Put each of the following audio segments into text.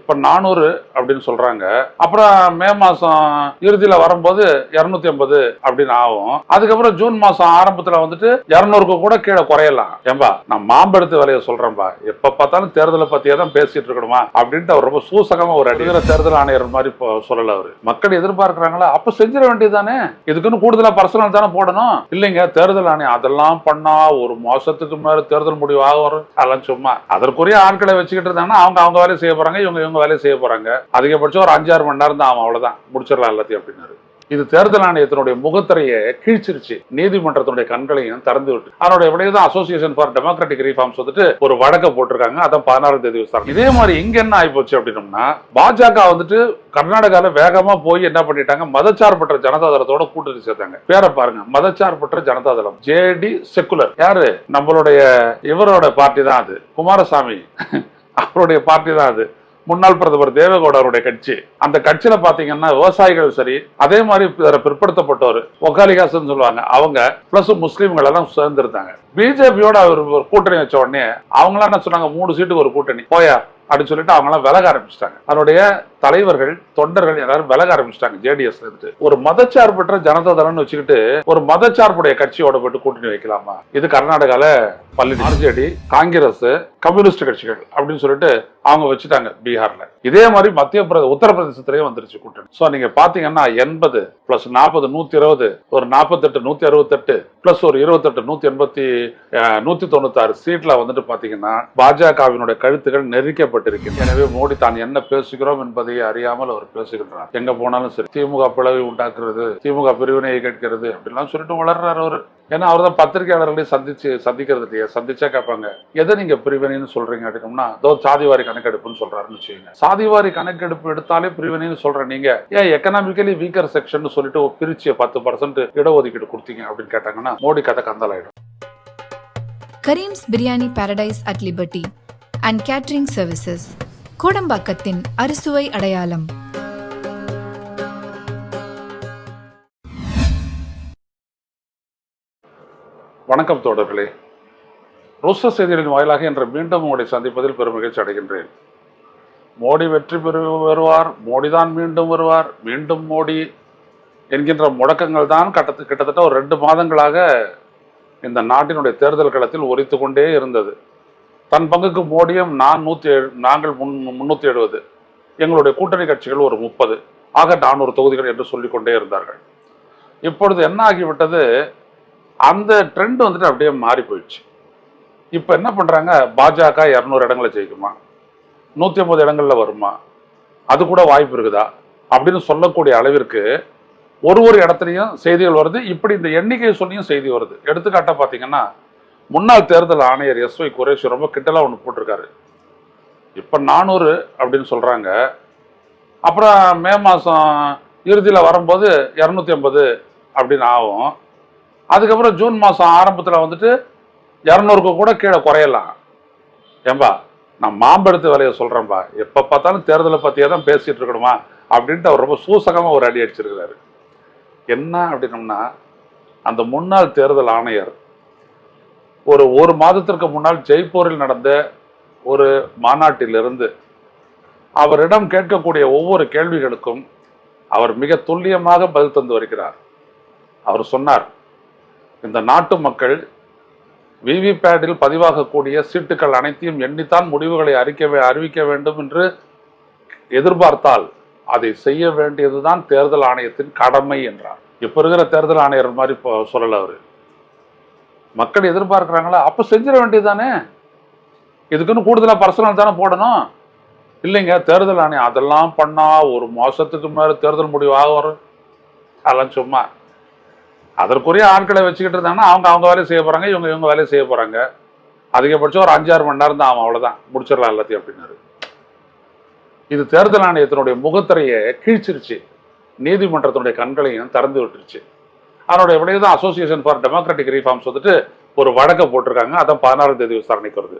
இப்ப 400 அப்படின்னு சொல்றாங்க. அப்புறம் மே மாசம் இறுதியில வரும்போது 250 அப்படின்னு ஆகும். அதுக்கப்புறம் ஜூன் மாசம் ஆரம்பத்துல வந்துட்டு 200க்கு கூட கீழே குறையலாம். ஏன்பா நான் மாம்பெடுத்து வேலையை சொல்றேன்பா, எப்ப பார்த்தாலும் தேர்தலை பத்தியே தான் பேசிட்டு இருக்கணுமா அப்படின்ட்டு அவர் ரொம்ப சூசகமா ஒரு அடிக்கிற தேர்தல் ஆணையர் மாதிரி சொல்லல. அவரு மக்கள் எதிர்பார்க்கிறாங்களா, அப்ப செஞ்சிட வேண்டியதுதானே, இதுக்குன்னு கூடுதலா பர்சனல் தானே போடணும். இல்லைங்க தேர்தல் ஆணையம் அதெல்லாம் பண்ணா ஒரு மாசத்துக்கு மேல தேர்தல் முடிவு ஆகும். அதெல்லாம் சும்மா அதற்குரிய ஆட்களை வச்சுக்கிட்டு இருந்தாங்கன்னா அவங்க வேலையை செய்ய போறாங்க, இவங்க வேலையை செய்ய போறாங்க. அதிகபட்சம் ஒரு 5-6 மணி நேரம் தான் ஆகும், அவ்வளவுதான், முடிச்சிடலாம் எல்லாத்தையும் அப்படின்னாரு. இது தேர்தல் ஆணையத்தினுடைய முகத்திரையை கீழ்ச்சிருச்சு, நீதிமன்றத்தினுடைய கண்களையும் திறந்து விட்டு. அதனுடைய விடையதான் அசோசியேஷன் ஃபார் டெமோக்ராட்டிக் ரிஃபார்ம்ஸ் வந்துட்டு ஒரு வழக்க போட்டிருக்காங்க. அதான் 16ஆம் தேதி விசாரணை. இதே மாதிரி இங்க என்ன ஆயிப்போச்சு அப்படின்னம்னா, பாஜக வந்துட்டு கர்நாடகால வேகமா போய் என்ன பண்ணிட்டாங்க, மதச்சார்பற்ற ஜனதாதளத்தோட கூட்டணி சேர்த்தாங்க. பேரை பாருங்க, மதச்சார்பற்ற ஜனதாதளம், ஜேடி செக்குலர். யாரு, நம்மளுடைய இவரோட பார்ட்டி தான் அது, குமாரசாமி அவருடைய பார்ட்டி தான் அது, முன்னாள் பிரதமர் தேவேகவுடருடைய கட்சி. அந்த கட்சியில பாத்தீங்கன்னா விவசாயிகள் சரி, அதே மாதிரி பிற்படுத்தப்பட்டவர் ஒகாலிகாசன் சொல்லுவாங்க, அவங்க பிளஸ் முஸ்லீம்கள் எல்லாம் சேர்ந்திருந்தாங்க. பிஜேபியோட அவர் கூட்டணி வச்ச உடனே அவங்களாம் என்ன சொன்னாங்க, 3 சீட்டுக்கு ஒரு கூட்டணி போயா அப்படின்னு சொல்லிட்டு அவங்க எல்லாம் விலக ஆரம்பிச்சிட்டாங்க. அதனுடைய தலைவர்கள் தொண்டர்கள் எல்லாரும் விலக ஆரம்பிச்சிட்டாங்க ஜேடிஎஸ் இருந்து. ஒரு மதச்சார்பற்ற ஜனதாதளம்னு வச்சுக்கிட்டு ஒரு மதச்சார்புடைய கட்சியோட போட்டு கூட்டணி வைக்கலாமா? இது கர்நாடகால பள்ளி ஆர்ஜேடி, காங்கிரஸ், கம்யூனிஸ்ட் கட்சிகள் அப்படின்னு சொல்லிட்டு அவங்க வச்சுட்டாங்க பீகார்ல. இதே மாதிரி உத்தரப்பிரதேசத்திலேயே வந்துருச்சு கூட்டணி. சோ நீங்க பாத்தீங்கன்னா 80 பிளஸ் 40 120, ஒரு 48 168 பிளஸ் ஒரு 28 196 சீட்ல வந்துட்டு பாத்தீங்கன்னா பாஜகவினுடைய கழுத்துகள் நெருக்கப்பட்டிருக்கு. எனவே மோடி தான் என்ன பேசுகிறோம் என்பதை அறியாமல் அவர் பேசுகின்றார். எங்க போனாலும் சரி திமுக பிளவை உண்டாக்குறது, திமுக பிரிவினையை கேட்கிறது அப்படிலாம் சொல்லிட்டு வளர்றாரு அவரு. ஏன்னா அவர் தான் பத்திரிகையாளர்களையும் சந்திக்கிறது இல்லையா, சந்திச்சா கேட்பாங்க எதை நீங்க பிரிவினைன்னு சொல்றீங்க அப்படின்னா, சாதிவாரி கணக்கெடுப்புன்னு சொல்றாருன்னு வச்சுக்கோங்க. சாதிவாரி கணக்கெடுப்பு எடுத்தாலே பிரிவினைன்னு சொல்ற நீங்க ஏன் எக்கனாமிக்கலி வீக்கர் செக்ஷன் சொல்லிட்டு பிரிச்சு 10% இடஒதுக்கீடு கொடுத்தீங்க அப்படின்னு கேட்டாங்கன்னா மோடி கதை கந்தலாயிடும். Karim's biryani Paradise at Liberty and catering services, கோடம்பாக்கத்தின் அறுசுவை அடையாளம். வணக்கம் தோழர்களே, ரோஸ்டர் செய்திகளின் வாயிலாக இன்று மீண்டும் உங்களை சந்திப்பதில் பெரும் மகிழ்ச்சி அடைகின்றேன். மோடி வெற்றி பெறுவார், மோடி தான் மீண்டும் வருவார், மீண்டும் மோடி என்கின்ற முழக்கங்கள் தான் கிட்டத்தட்ட ஒரு 2 மாதங்களாக இந்த நாட்டினுடைய தேர்தல் களத்தில் ஒலித்து கொண்டே இருந்தது. தன் பங்குக்கு மோடியும் நாங்கள் 370, எங்களுடைய கூட்டணி கட்சிகள் ஒரு 30, ஆக 400 தொகுதிகள் என்று சொல்லிக் கொண்டே இருந்தார்கள். இப்பொழுது என்ன ஆகிவிட்டது, அந்த ட்ரெண்ட் வந்துட்டு அப்படியே மாறி போயிடுச்சு. இப்ப என்ன பண்றாங்க, பாஜக 200 இடங்களை ஜெயிக்குமா, 150 இடங்கள்ல வருமா, அது கூட வாய்ப்பு இருக்குதா அப்படின்னு சொல்லக்கூடிய அளவிற்கு ஒரு இடத்துலையும் செய்திகள் வருது. இப்படி இந்த எண்ணிக்கையை சொல்லியும் செய்தி வருது. எடுத்துக்காட்டா பாத்தீங்கன்னா, முன்னாள் தேர்தல் ஆணையர் எஸ்.ஒய். குரேஷி ரொம்ப கிட்டலாம் ஒன்று போட்டிருக்காரு. இப்ப 400 அப்படின்னு சொல்றாங்க, அப்புறம் மே மாசம் இறுதியில வரும்போது 250 அப்படின்னு ஆகும். அதுக்கப்புறம் ஜூன் மாசம் ஆரம்பத்துல வந்துட்டு 200க்கு கூட கீழே குறையலாம். ஏன்பா நான் மாம்பெடுத்து வேலையை சொல்றேன்பா, எப்ப பார்த்தாலும் தேர்தலை பத்தியே தான் பேசிட்டு இருக்கணுமா அப்படின்ட்டு அவர் ரொம்ப சூசகமா ஒரு அடி அடிச்சிருக்கிறாரு. என்ன அப்படின்னம்னா, அந்த முன்னாள் தேர்தல் ஆணையர் ஒரு மாதத்திற்கு முன்னால் ஜெய்ப்பூரில் நடந்த ஒரு மாநாட்டிலிருந்து அவரிடம் கேட்கக்கூடிய ஒவ்வொரு கேள்விகளுக்கும் அவர் மிக துல்லியமாக பதில் தந்து வருகிறார். அவர் சொன்னார், இந்த நாட்டு மக்கள் விவிபேட்டில் பதிவாகக்கூடிய சீட்டுகள் அனைத்தையும் எண்ணித்தான் முடிவுகளை அறிவிக்க வேண்டும் என்று எதிர்பார்த்தால் அதை செய்ய வேண்டியதுதான் தேர்தல் ஆணையத்தின் கடமை என்றார். இப்ப இருக்கிற தேர்தல் ஆணையர் மாதிரி சொல்லல அவரு. மக்கள் எதிர்பார்க்கிறாங்களா, அப்ப செஞ்சிட வேண்டியதுதானே, இதுக்குன்னு கூடுதலா பர்சனல் தானே போடணும். இல்லைங்க தேர்தல் ஆணையம் அதெல்லாம் பண்ணா ஒரு மாசத்துக்கு மேல தேர்தல் முடிவு ஆகும். அதெல்லாம் சும்மா அதற்குரிய ஆட்களை வச்சுக்கிட்டு இருந்தாங்கன்னா அவங்க வேலையை செய்ய போறாங்க, இவங்க வேலையை செய்ய போறாங்க. அதிகபட்சம் ஒரு 5-6 மணி நேரம் தான் ஆகும், அவ்வளவுதான், முடிச்சிடலாம் எல்லாத்தையும் அப்படின்னாரு. இது தேர்தல் ஆணையத்தினுடைய முகத்திரையை கீழ்ச்சிருச்சு, நீதிமன்றத்தினுடைய கண்களையும் திறந்து விட்டுருச்சு. அதனுடைய விடையதான் அசோசியேஷன் ஃபார் டெமோக்ராட்டிக் ரிஃபார்ம்ஸ் வந்துட்டு ஒரு வழக்க போட்டிருக்காங்க. அதான் 16ஆம் தேதி விசாரணைக்கு வருது.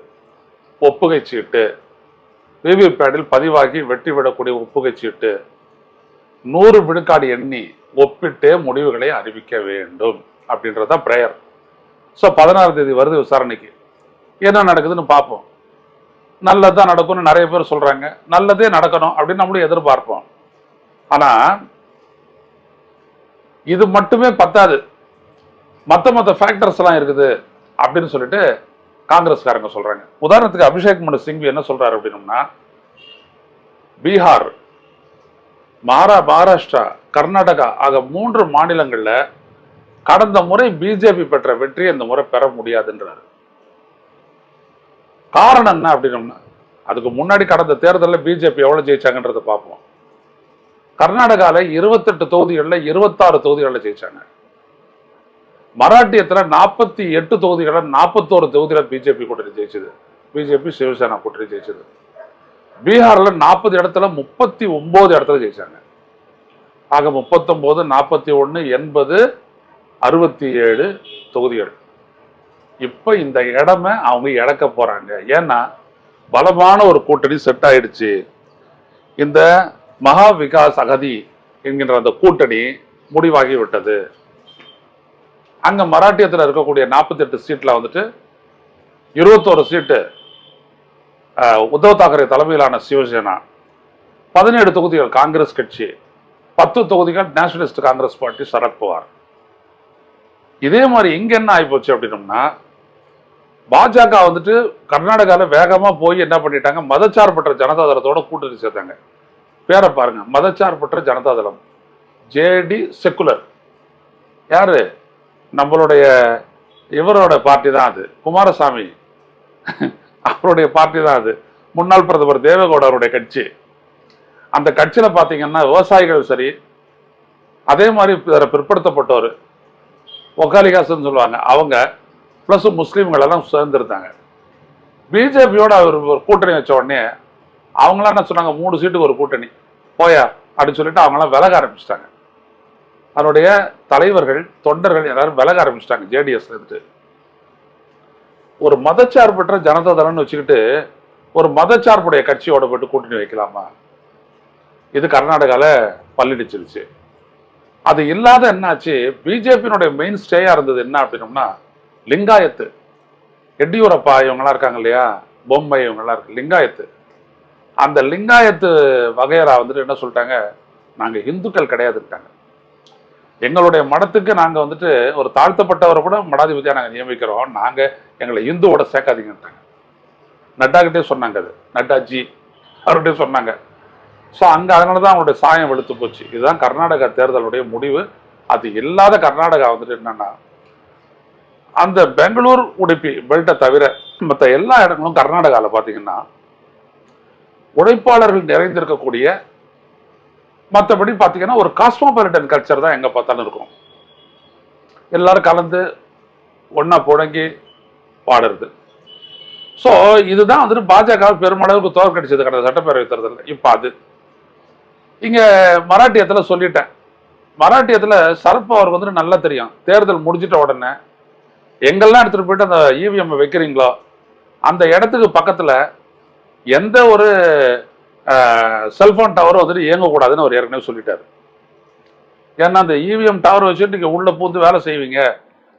ஒப்புகை சீட்டு, விவிபேட்டில் பதிவாகி வெற்றி விடக்கூடிய ஒப்புகை சீட்டு 100 விழுக்காடு எண்ணி ஒப்பிட்டே முடிவுகளை அறிவிக்க வேண்டும் அப்படின்றதான் பிரேயர். ஸோ 16ஆம் தேதி வருது விசாரணைக்கு. என்ன நடக்குதுன்னு பார்ப்போம். நல்லதுதான் நடக்கும்னு நிறைய பேர் சொல்றாங்க. நல்லதே நடக்கணும் அப்படின்னு நம்மளும் எதிர்பார்ப்போம். ஆனா இது மட்டுமே பத்தாது, மத்த ஃபேக்டர்ஸ் எல்லாம் இருக்குது அப்படின்னு சொல்லிட்டு காங்கிரஸ்காரங்க சொல்றாங்க. உதாரணத்துக்கு அபிஷேக் மனு சிங்வி என்ன சொல்றாரு அப்படின்னா, பீகார், மகாராஷ்டிரா, கர்நாடகா ஆக 3 மாநிலங்கள்ல கடந்த முறை பிஜேபி பெற்ற வெற்றியை இந்த முறை பெற முடியாதுன்றாரு. காரணம் என்ன அப்படின்னா, அதுக்கு முன்னாடி கடந்த தேர்தலில் பிஜேபி எவ்வளவு ஜெயிச்சாங்கன்றத பார்ப்போம். கர்நாடகால 28 தொகுதிகளில் 26 தொகுதிகளில் ஜெயிச்சாங்க. மராட்டியத்துல 48 தொகுதிகளை 41 தொகுதியில பிஜேபி கூட்டணி ஜெயிச்சது. பிஜேபி சிவசேனா கூட்டணி ஜெயிச்சது. பீகார்ல 40 இடத்துல 39 இடத்துல ஜெயிச்சாங்க. ஆக 39, 41, 80, 67 தொகுதிகள். இப்ப இந்த இடமே அவங்க இழக்க போறாங்க. ஏன்னா பலமான ஒரு கூட்டணி செட் ஆயிடுச்சு. இந்த மகா விகாஸ் அகதி என்கின்ற அந்த கூட்டணி முடிவாகி விட்டது. அங்க மராட்டியத்தில் இருக்கக்கூடிய 48 சீட்ல வந்துட்டு 21 சீட்டு உத்தவ் தாக்கரே தலைமையிலான சிவசேனா, 17 தொகுதிகள் காங்கிரஸ் கட்சி, 10 தொகுதிகள் நேஷனலிஸ்ட் காங்கிரஸ் பார்ட்டி சரத்பவார். இதே மாதிரி இங்க என்ன ஆயிப்போச்சு அப்படின்னம்னா, பாஜக வந்துட்டு கர்நாடகாவில் வேகமா போய் என்ன பண்ணிட்டாங்க, மதச்சார்பற்ற ஜனதாதளத்தோட கூட்டணி சேர்த்தாங்க. பேரை பாருங்க, மதச்சார்பற்ற ஜனதாதளம், ஜேடி செக்குலர். யாரு? நம்மளுடைய இவரோட பார்ட்டி தான் அது, குமாரசாமி அவருடைய பார்ட்டி தான் அது, முன்னாள் பிரதமர் தேவேகவுடருடைய கட்சி. அந்த கட்சியில பாத்தீங்கன்னா விவசாயிகள் சரி, அதே மாதிரி பிற்படுத்தப்பட்டோர், ஒக்காலிகாசன் சொல்லுவாங்க, அவங்க பிளஸ் முஸ்லீம்கள் எல்லாம் சேர்ந்திருந்தாங்க. பிஜேபியோட அவர் ஒரு கூட்டணி வச்ச உடனே அவங்களாம் என்ன சொன்னாங்க, 3 சீட்டுக்கு ஒரு கூட்டணி போயா அப்படின்னு சொல்லிட்டு அவங்களாம் விலக ஆரம்பிச்சிட்டாங்க. அதனுடைய தலைவர்கள், தொண்டர்கள் எல்லாரும் விலக ஆரம்பிச்சிட்டாங்க ஜேடிஎஸ் எடுத்துட்டு. ஒரு மதச்சார்பற்ற ஜனதாதளம்னு வச்சுக்கிட்டு ஒரு மதச்சார்புடைய கட்சியோட போட்டு கூட்டணி வைக்கலாமா? இது கர்நாடகால பல்லிடிச்சிருச்சு. அது இல்லாத என்னாச்சு, பிஜேபியினுடைய மெயின் ஸ்டேயா இருந்தது என்ன அப்படின்னோம்னா லிங்காயத்து. எடியூரப்பா இவங்கெல்லாம் இருக்காங்க இல்லையா, பொம்மை இவங்கெல்லாம் இருக்கு, லிங்காயத்து. அந்த லிங்காயத்து வகையரா வந்துட்டு என்ன சொல்லிட்டாங்க, நாங்க இந்துக்கள் கிடையாதுட்டாங்க. எங்களுடைய மடத்துக்கு நாங்க வந்துட்டு ஒரு தாழ்த்தப்பட்டவரை கூட மடாதிபதியா நாங்க நியமிக்கிறோம், நாங்க எங்களை இந்துவோட சேர்க்காதீங்கட்டாங்க. நட்டா கிட்டே சொன்னாங்க, அது நட்டாஜி அவர்கிட்ட சொன்னாங்க. ஸோ அங்க அதனாலதான் அவங்களுடைய சாயம் வெளுத்து போச்சு. இதுதான் கர்நாடகா தேர்தலுடைய முடிவு. அது இல்லாத கர்நாடகா வந்துட்டு என்னன்னா, அந்த பெங்களூர் உடுப்பி பெல்ட்டை தவிர மற்ற எல்லா இடங்களும் கர்நாடகாவில் பார்த்தீங்கன்னா உழைப்பாளர்கள் நிறைந்திருக்கக்கூடிய, மற்றபடி பார்த்தீங்கன்னா ஒரு காஸ்மோபாலிட்டன் கல்ச்சர் தான் எங்கே பார்த்தாலும் இருக்கும். எல்லாரும் கலந்து ஒன்னா புழங்கி பாடுறது. ஸோ இதுதான் வந்துட்டு பாஜக பெருமளவுக்கு தோற்கடிச்சது கடந்த சட்டப்பேரவை தேர்தலில். இப்போ அது இங்கே மராட்டியத்தில் சொல்லிட்டேன். மராட்டியத்தில் சரத்பவாருக்கு வந்துட்டு நல்லா தெரியும், தேர்தல் முடிஞ்சிட்ட உடனே எங்கெல்லாம் எடுத்துகிட்டு போயிட்டு அந்த இவிஎம் வைக்கிறீங்களோ அந்த இடத்துக்கு பக்கத்தில் எந்த ஒரு செல்போன் டவரும் வந்துட்டு இயங்கக்கூடாதுன்னு அவர் ஏற்கனவே சொல்லிட்டாரு. ஏன்னா அந்த இவிஎம் டவர் வச்சுட்டு நீங்கள் உள்ள பூந்து வேலை செய்வீங்க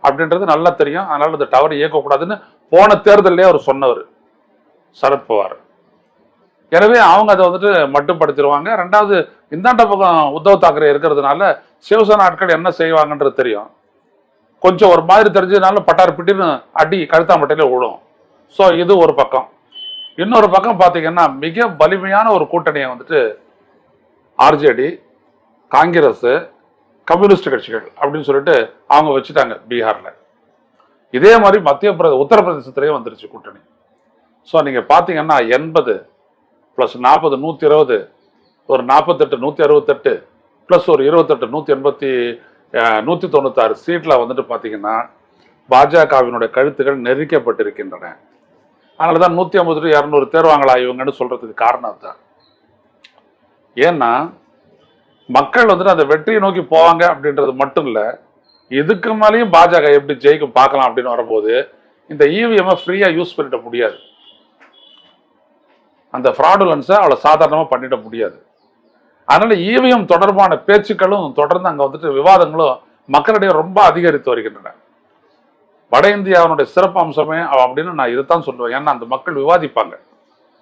அப்படின்றது நல்லா தெரியும். அதனால இந்த டவர் இயக்கக்கூடாதுன்னு போன தேர்தலே அவர் சொன்னவர் சரத்பவார். எனவே அவங்க அதை வந்துட்டு மட்டுப்படுத்திடுவாங்க. ரெண்டாவது, இந்தாண்ட பக்கம் உத்தவ் தாக்கரே இருக்கிறதுனால சிவசேனா ஆட்கள் என்ன செய்வாங்கன்றது தெரியும். கொஞ்சம் ஒரு மாதிரி தெரிஞ்சதுனால பட்டார் பிட்டின்னு அடி கழுத்தாம்பட்டையில விழும். ஸோ இது ஒரு பக்கம். இன்னொரு பக்கம் பார்த்தீங்கன்னா மிக வலிமையான ஒரு கூட்டணியை வந்துட்டு ஆர்ஜேடி, காங்கிரஸ், கம்யூனிஸ்ட் கட்சிகள் அப்படின்னு சொல்லிட்டு அவங்க வச்சுட்டாங்க பீகார்ல. இதே மாதிரி உத்தரப்பிரதேசத்திலேயே வந்துருச்சு கூட்டணி. ஸோ நீங்க பார்த்தீங்கன்னா 80 + 40 120, ஒரு 48 168 + ஒரு 28 196 சீட்ல வந்துட்டு பார்த்தீங்கன்னா பாஜகவினுடைய கழுத்துக்கள் நெரிக்கப்பட்டிருக்கின்றன. அதனாலதான் 150 to 200 தேர்வாங்களா இவங்கன்னு சொல்றதுக்கு காரணம் தான். ஏன்னா மக்கள் வந்துட்டு அந்த வெற்றியை நோக்கி போவாங்க அப்படின்றது மட்டும் இல்ல, இதுக்கு மேலேயும் பாஜக எப்படி ஜெயிக்கும் பார்க்கலாம் அப்படின்னு வரும்போது இந்த இவிஎம் ஃப்ரீயா யூஸ் பண்ணிட முடியாது. அந்த ஃப்ராடுலன்ஸை அவ்வளவு சாதாரணமா பண்ணிட முடியாது. அதனால இவிஎம் தொடர்பான பேச்சுக்களும் தொடர்ந்து அங்க வந்துட்டு விவாதங்களும் மக்களிடையே ரொம்ப அதிகரித்து வருகின்றன. வட இந்தியாவினுடைய சிறப்பு அம்சமே அப்படின்னு நான் இதைத்தான் சொல்லுவேன். ஏன்னா அந்த மக்கள் விவாதிப்பாங்க.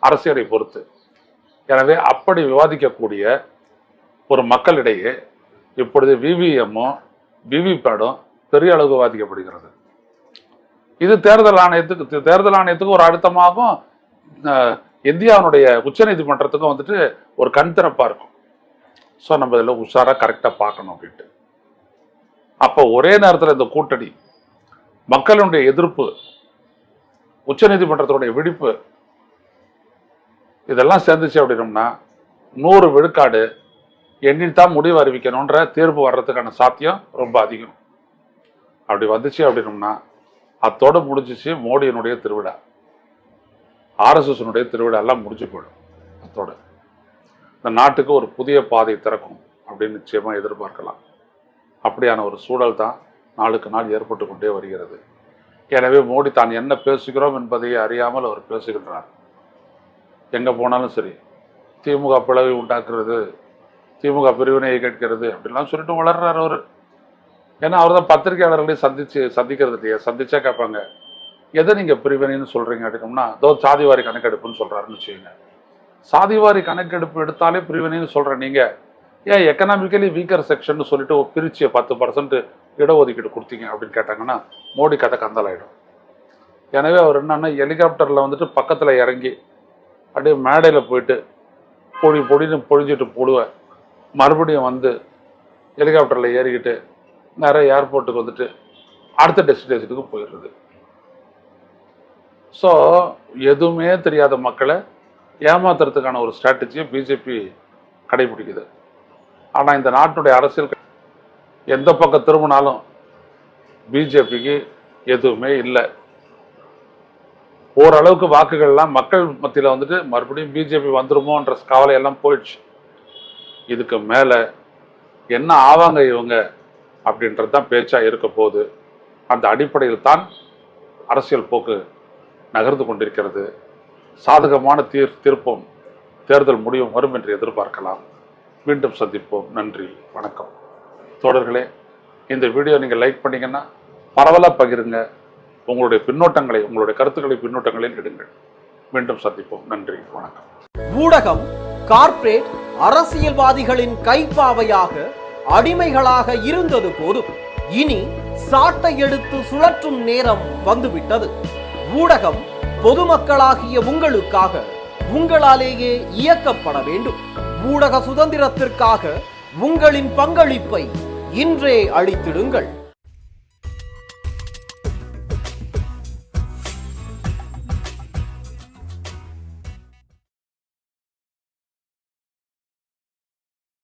அரசியலை பொறுத்து. எனவே அப்படி விவாதிக்கக்கூடிய ஒரு மக்களிடையே இப்பொழுது விவிஎம்மும் விவிபேடும் பெரிய அளவு விவாதிக்கப்படுகிறது. இது தேர்தல் ஆணையத்துக்கு ஒரு அழுத்தமாகவும் இந்தியாவுடைய உச்சநீதிமன்றத்துக்கும் வந்துட்டு ஒரு கண் திறப்பா இருக்கும். ஸோ நம்ம இதில் உஷாரா கரெக்டாக பார்க்கணும் அப்படின்ட்டு. அப்போ ஒரே நேரத்தில் இந்த கூட்டணி, மக்களுடைய எதிர்ப்பு, உச்சநீதிமன்றத்துடைய விழிப்பு, இதெல்லாம் சேர்ந்துச்சு அப்படின்னோம்னா 100 விழுக்காடு எண்ணித்தான் முடிவு அறிவிக்கணுன்ற தீர்ப்பு வர்றதுக்கான சாத்தியம் ரொம்ப அதிகம். அப்படி வந்துச்சு அப்படின்னோம்னா அத்தோடு முடிஞ்சிச்சு மோடியினுடைய திருவிழா, ஆர்எஸ்எஸ்னுடைய திருவிழா எல்லாம் முடிஞ்சு போயிடும். அத்தோடு இந்த நாட்டுக்கு ஒரு புதிய பாதை திறக்கும் அப்படின்னு நிச்சயமா எதிர்பார்க்கலாம். அப்படியான ஒரு சூழல் தான் நாளுக்கு நாள் ஏற்பட்டு கொண்டே வருகிறது. எனவே மோடி தான் என்ன பேசுகிறோம் என்பதையே அறியாமல் அவர் பேசுகின்றார். எங்க போனாலும் சரி திமுக பிளவை உண்டாக்குறது, திமுக பிரிவினையை கேட்கிறது அப்படிலாம் சொல்லிட்டு வளர்றாரு அவரு. ஏன்னா அவர் தான் பத்திரிகையாளர்களையும் சந்திக்கிறது இல்லையா, சந்திச்சா கேட்பாங்க எதை நீங்க பிரிவினைன்னு சொல்றீங்க அப்படின்னோம்னா அதோ சாதிவாரி கணக்கெடுப்புன்னு சொல்றாருன்னு வச்சுக்கோங்க. சாதிவாரி கணக்கெடுப்பு எடுத்தாலே பிரிவினைன்னு சொல்றேன், நீங்க ஏன் எக்கனாமிக்கலி வீக்கர் செக்ஷன் சொல்லிட்டு பிரிச்சு 10% இடஒதுக்கீடு கொடுத்தீங்க அப்படின்னு கேட்டாங்கன்னா மோடி கதை கந்தலாயிடும். எனவே அவர் என்னன்னா ஹெலிகாப்டர்ல வந்துட்டு பக்கத்துல இறங்கி அப்படியே மேடையில் போயிட்டு பொடின்னு பொழிஞ்சிட்டு போடுவேன், மறுபடியும் வந்து ஹெலிகாப்டரில் ஏறிக்கிட்டு நிறைய ஏர்போர்ட்டுக்கு வந்துட்டு அடுத்த டெஸ்டினேஷனுக்கு போயிடுறது. ஸோ எதுவுமே தெரியாத மக்களை ஏமாத்துறதுக்கான ஒரு ஸ்ட்ராட்டஜியை பிஜேபி கடைபிடிக்குது. ஆனால் இந்த நாட்டுடைய அரசியல் எந்த பக்கம் திரும்பினாலும் பிஜேபிக்கு எதுவுமே இல்லை. ஓரளவுக்கு வாக்குகள்லாம் மக்கள் மத்தியில் வந்துட்டு மறுபடியும் பிஜேபி வந்துருமோன்ற கவலையெல்லாம் போயிடுச்சு. இதுக்கு மேலே என்ன ஆவாங்க இவங்க அப்படின்றது தான் பேச்சா இருக்க போது. அந்த அடிப்படையில் தான் அரசியல் போக்கு நகர்ந்து கொண்டிருக்கிறது. சாதகமான தீர்ப்பும் தேர்தல் முடிவும் வரும் என்று எதிர்பார்க்கலாம். மீண்டும் சந்திப்போம். நன்றி, வணக்கம். தோழர்களே, இந்த வீடியோ நீங்கள் லைக் பண்ணீங்கன்னா பரவலாக பகிருங்க. உங்களுடைய பின்னோட்டங்களை, உங்களுடைய கருத்துக்களை பின்னோட்டங்களில் இடுங்கள். மீண்டும் சந்திப்போம். நன்றி, வணக்கம். ஊடகம் கார்ப்பரேட் அரசியல்வாதிகளின் கைப்பாவையாக அடிமைகளாக இருந்தது போதும். இனி சாட்டை எடுத்து சுழற்றும் நேரம் வந்துவிட்டது. ஊடகம் பொதுமக்களாகிய உங்களுக்காக, உங்களாலேயே இயக்கப்பட வேண்டும். ஊடக சுதந்திரத்திற்காக உங்களின் பங்களிப்பை இன்றே அளித்திடுங்கள்.